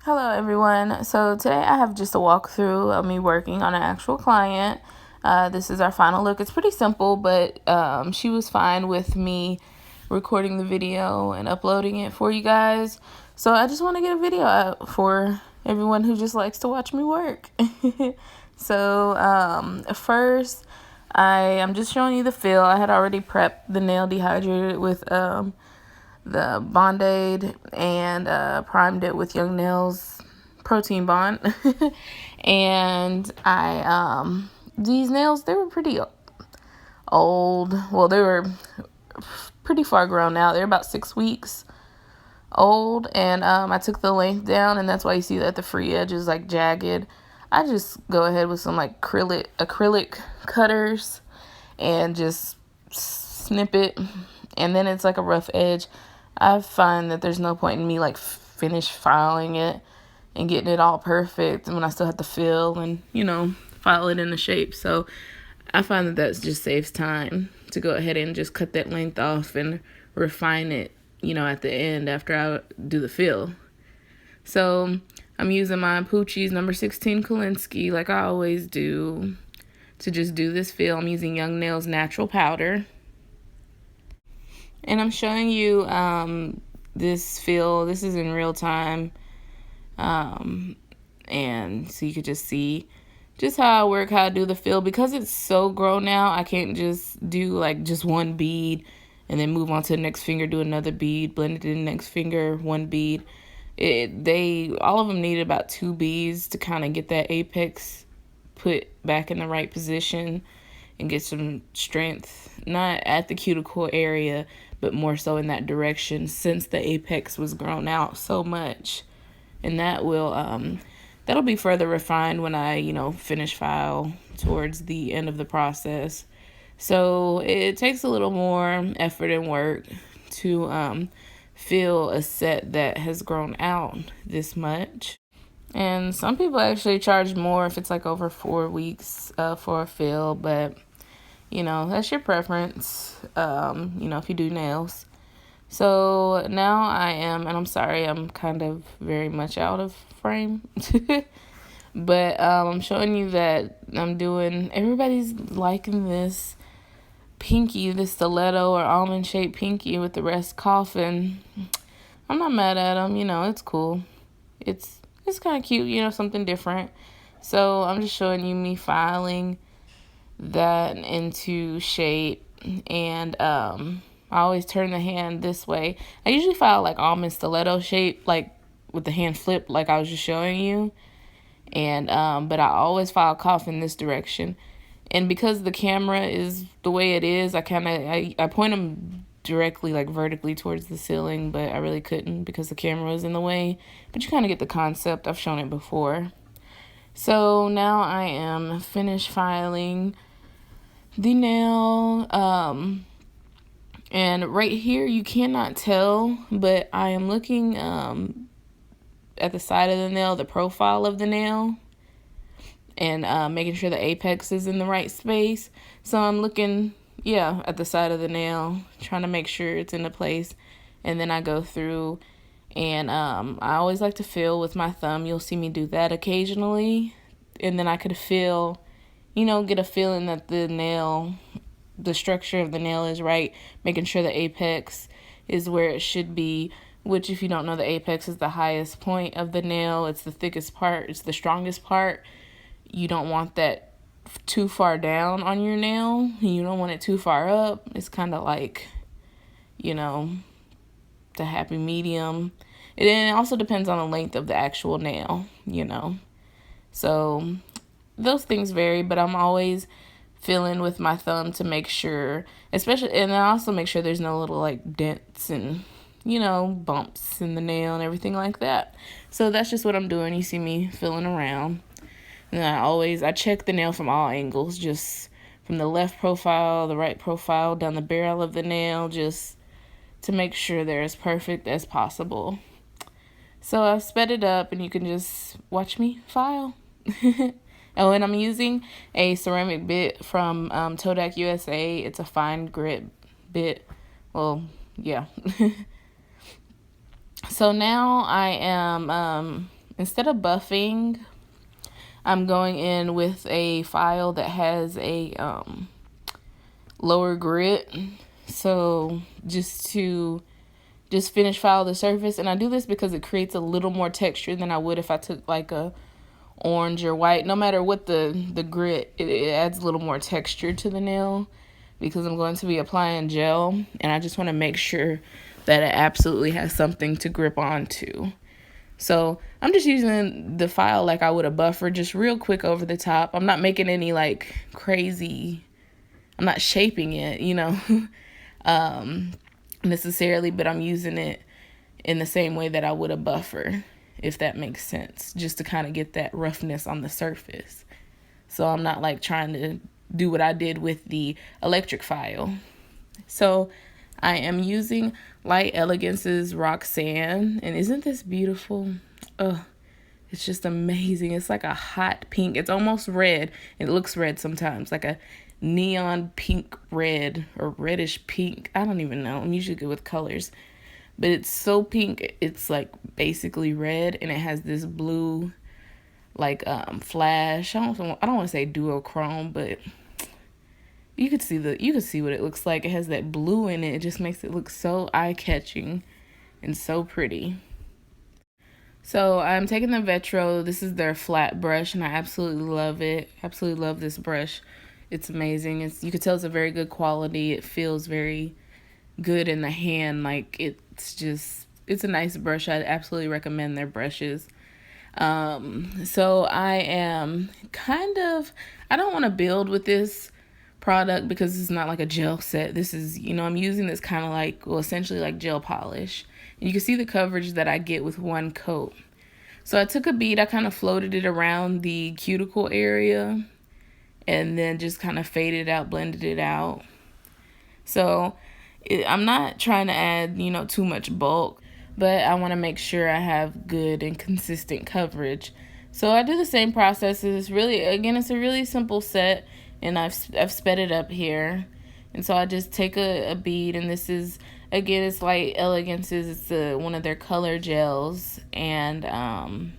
Hello everyone. So today I have just a walkthrough of me working on an actual client. This is our final look. It's pretty simple, but she was fine with me recording the video and uploading it for you guys. So I just want to get a video out for everyone who just likes to watch me work. So first I'm just showing you the fill. I had already prepped the nail dehydrated with the Band-Aid and primed it with Young Nails Protein Bond. And these nails, they were pretty old. Well, they were pretty far grown now. They're about 6 weeks old, and I took the length down, and that's why you see that the free edge is like jagged. I just go ahead with some like acrylic cutters and just snip it, and then it's like a rough edge. I find that there's no point in me like finish filing it and getting it all perfect and when I still have to fill and, file it into shape. So I find that just saves time to go ahead and just cut that length off and refine it, at the end after I do the fill. So I'm using my Poochie's number 16 Kolinsky like I always do to just do this fill. I'm using Young Nails Natural Powder. And I'm showing you this fill. This is in real time. And so you could just see just how I work, how I do the fill. Because it's so grown now, I can't just do like just one bead and then move on to the next finger, do another bead, blend it in the next finger, one bead. All of them need about 2 beads to kind of get that apex put back in the right position and get some strength, not at the cuticle area, but more so in that direction since the apex was grown out so much. And that will that'll be further refined when I, finish file towards the end of the process. So it takes a little more effort and work to fill a set that has grown out this much. And some people actually charge more if it's like over 4 weeks for a fill, but that's your preference, if you do nails. So now and I'm sorry, I'm kind of very much out of frame. But I'm showing you that everybody's liking this pinky, this stiletto or almond shaped pinky with the rest coffin. I'm not mad at them, it's cool. It's kind of cute, something different. So I'm just showing you me filing that into shape, and I always turn the hand this way. I usually file like almond stiletto shape, like with the hand flipped like I was just showing you, and but I always file coffin this direction. And because the camera is the way it is, I point them directly like vertically towards the ceiling, but I really couldn't because the camera was in the way. But you kind of get the concept. I've shown it before. So now I am finished filing the nail, and right here you cannot tell, but I am looking at the side of the nail, the profile of the nail, and making sure the apex is in the right space. So I'm looking, at the side of the nail, trying to make sure it's in the place, and then I go through, and I always like to feel with my thumb. You'll see me do that occasionally, and then I could feel, get a feeling that the structure of the nail is right, making sure the apex is where it should be, which if you don't know, the apex is the highest point of the nail. It's the thickest part. It's the strongest part. You don't want that too far down on your nail. You don't want it too far up. It's kind of like, the happy medium. It also depends on the length of the actual nail, So those things vary, but I'm always feeling with my thumb to make sure, and I also make sure there's no little like dents and, bumps in the nail and everything like that. So that's just what I'm doing. You see me feeling around. And I check the nail from all angles, just from the left profile, the right profile, down the barrel of the nail, just to make sure they're as perfect as possible. So I've sped it up, and you can just watch me file. Oh, and I'm using a ceramic bit from Tack USA. It's a fine grit bit. Well, yeah. So now I am instead of buffing, I'm going in with a file that has a lower grit. So just finish file the surface. And I do this because it creates a little more texture than I would if I took like a orange or white. No matter what the grit, it adds a little more texture to the nail because I'm going to be applying gel, and I just want to make sure that it absolutely has something to grip onto. So I'm just using the file like I would a buffer, just real quick over the top. I'm not making any like crazy, I'm not shaping it, you know, necessarily, but I'm using it in the same way that I would a buffer, if that makes sense, just to kind of get that roughness on the surface. So I'm not like trying to do what I did with the electric file. So I am using Light Elegance's Roxanne, and isn't this beautiful? Oh, it's just amazing. It's like a hot pink. It's almost red. It looks red sometimes, like a neon pink red or reddish pink. I don't even know. I'm usually good with colors. But it's so pink, it's like basically red, and it has this blue like flash. I don't want to say duochrome, but you could see what it looks like. It has that blue in it. It just makes it look so eye-catching and so pretty. So I'm taking the Vetro. This is their flat brush, and I absolutely love it. Absolutely love this brush. It's amazing. You could tell it's a very good quality. It feels very good in the hand. Like it's a nice brush. I'd absolutely recommend their brushes. So I am I don't want to build with this product because it's not like a gel set. This is, I'm using this kind of like, well, essentially like gel polish. And you can see the coverage that I get with one coat. So I took a bead, I kind of floated it around the cuticle area and then just kind of faded it out, blended it out. So I'm not trying to add, too much bulk, but I want to make sure I have good and consistent coverage. So I do the same process. It's a really simple set, and I've sped it up here. And so I just take a bead, and this is, again, it's Light Elegance's. It's one of their color gels, and I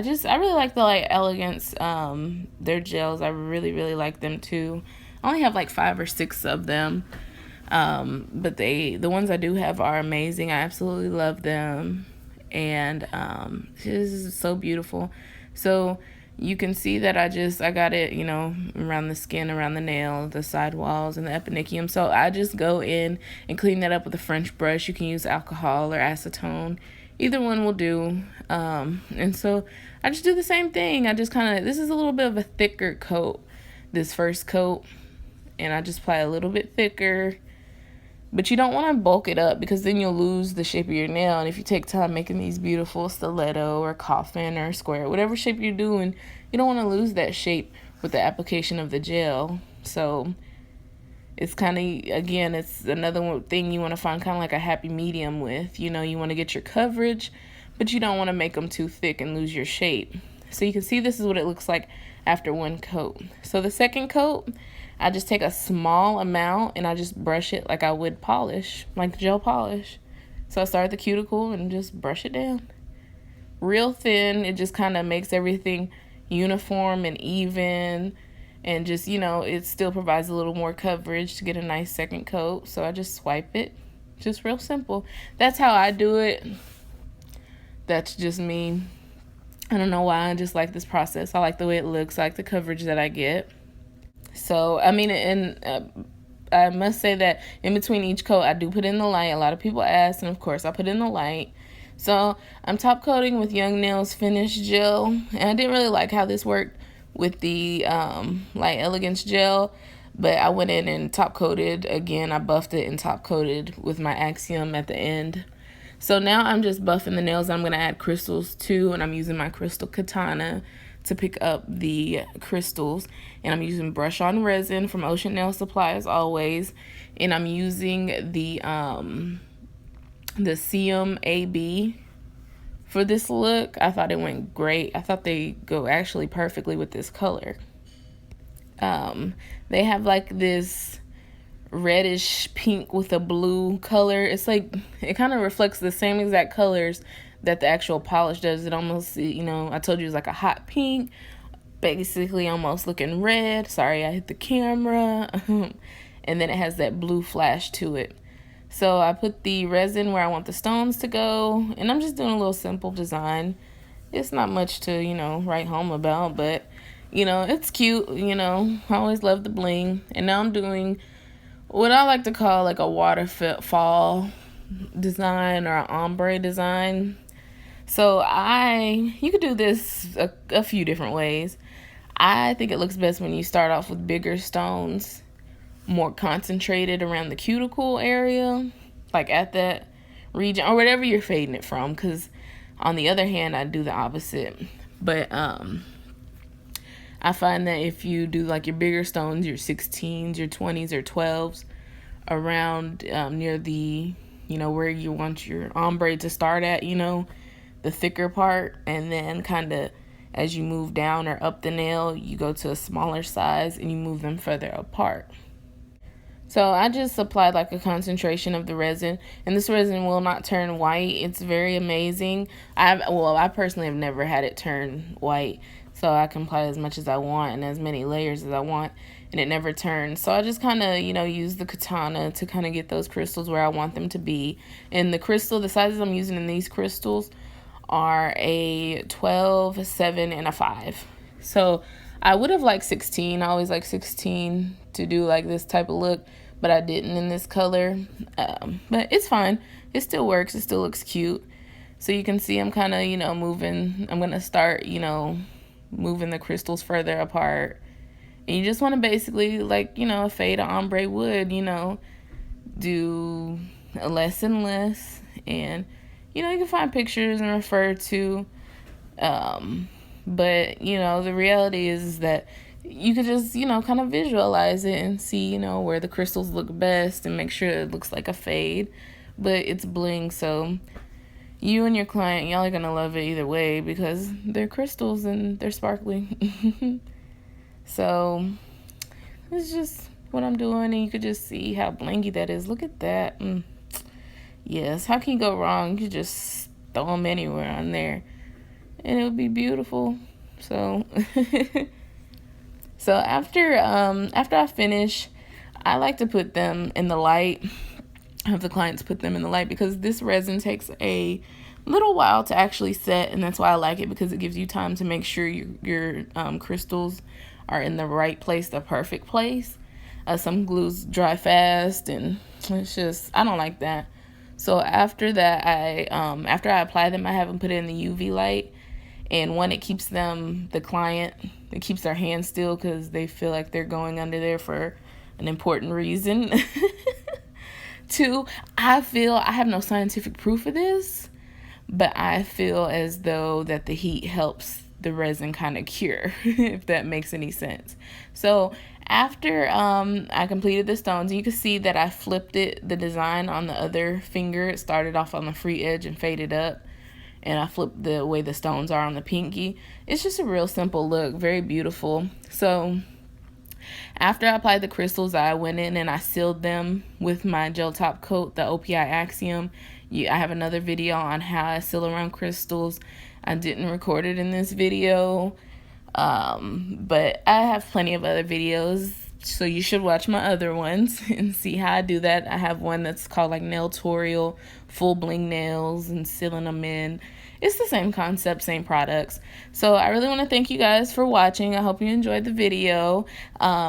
really like the Light Elegance, their gels. I really like them too. I only have like 5 or 6 of them. But the ones I do have are amazing. I absolutely love them. And this is so beautiful. So you can see that I got it, around the skin, around the nail, the side walls, and the eponychium. So I just go in and clean that up with a French brush. You can use alcohol or acetone. Either one will do. And so I just do the same thing. I just this is a little bit of a thicker coat, this first coat. And I just apply a little bit thicker. But you don't want to bulk it up because then you'll lose the shape of your nail. And if you take time making these beautiful stiletto or coffin or square, whatever shape you're doing, you don't want to lose that shape with the application of the gel. So it's it's another thing you want to find kind of like a happy medium with. You want to get your coverage, but you don't want to make them too thick and lose your shape. So you can see this is what it looks like after one coat. So the second coat, I just take a small amount and I just brush it like I would polish, like gel polish. So I start at the cuticle and just brush it down. Real thin. It just kind of makes everything uniform and even. And just, it still provides a little more coverage to get a nice second coat. So I just swipe it. Just real simple. That's how I do it. That's just me. I don't know why. I just like this process. I like the way it looks. I like the coverage that I get. So, I must say that in between each coat, I do put in the light. A lot of people ask, and of course, I put in the light. So, I'm top coating with Young Nails Finish Gel, and I didn't really like how this worked with the Light Elegance gel, but I went in and top coated. Again, I buffed it and top coated with my Axiom at the end. So, now I'm just buffing the nails. I'm going to add crystals too, and I'm using my crystal katana to pick up the crystals, and I'm using brush on resin from Ocean Nail Supply as always, and I'm using the Seum AB for this look. I thought it went great. I thought they go actually perfectly with this color. They have like this reddish pink with a blue color. It's like it kind of reflects the same exact colors that the actual polish does. It almost, you know, I told you it's like a hot pink, basically almost looking red. Sorry, I hit the camera. And then it has that blue flash to it. So I put the resin where I want the stones to go, and I'm just doing a little simple design. It's not much to, you know, write home about, but, you know, it's cute. You know, I always love the bling. And now I'm doing what I like to call like a waterfall design or an ombre design. So you could do this a few different ways. I think it looks best when you start off with bigger stones, more concentrated around the cuticle area, like at that region or whatever you're fading it from, because on the other hand, I do the opposite. But I find that if you do like your bigger stones, your 16s, your 20s or 12s around near the, you know, where you want your ombre to start at, you know, the thicker part, and then kind of as you move down or up the nail, you go to a smaller size and you move them further apart. So I just applied like a concentration of the resin, and this resin will not turn white. It's very amazing. I personally have never had it turn white, so I can apply as much as I want and as many layers as I want, and it never turns. So I just kind of, you know, use the katana to kind of get those crystals where I want them to be. And the sizes I'm using in these crystals are a 12, a 7, and a 5. So I would have liked 16. I always like 16 to do like this type of look, but I didn't in this color. But it's fine. It still works. It still looks cute. So you can see I'm kind of, you know, moving. I'm going to start, you know, moving the crystals further apart. And you just want to basically, like, you know, a fade of ombre would, you know, do less and less. And, you know, you can find pictures and refer to. But, you know, the reality is that you could just, you know, kind of visualize it and see, you know, where the crystals look best and make sure it looks like a fade. But it's bling, so you and your client, y'all are going to love it either way because they're crystals and they're sparkly. So it's just what I'm doing, and you could just see how blingy that is. Look at that. Yes, how can you go wrong? You just throw them anywhere on there and it would be beautiful. So so after I finish, I like to put them in the light. I have the clients put them in the light because this resin takes a little while to actually set, and that's why I like it, because it gives you time to make sure your crystals are in the right place, the perfect place. Some glues dry fast, and it's just, I don't like that. So after that, after I apply them, I have them put it in the UV light. And one, it keeps it keeps their hands still because they feel like they're going under there for an important reason. Two, I have no scientific proof of this, but I feel as though that the heat helps the resin kind of cure, if that makes any sense. So after I completed the stones, you can see that I flipped the design on the other finger. It started off on the free edge and faded up, and I flipped the way the stones are on the pinky. It's just a real simple look, very beautiful. So after I applied the crystals, I went in and I sealed them with my gel top coat, the OPI Axiom. I have another video on how I seal around crystals. I didn't record it in this video, but I have plenty of other videos, so you should watch my other ones and see how I do that. I have one that's called like Nail Tutorial, full bling nails and sealing them in. It's the same concept, same products. So I really want to thank you guys for watching. I hope you enjoyed the video.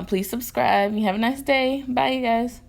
Please subscribe. You have a nice day. Bye, you guys.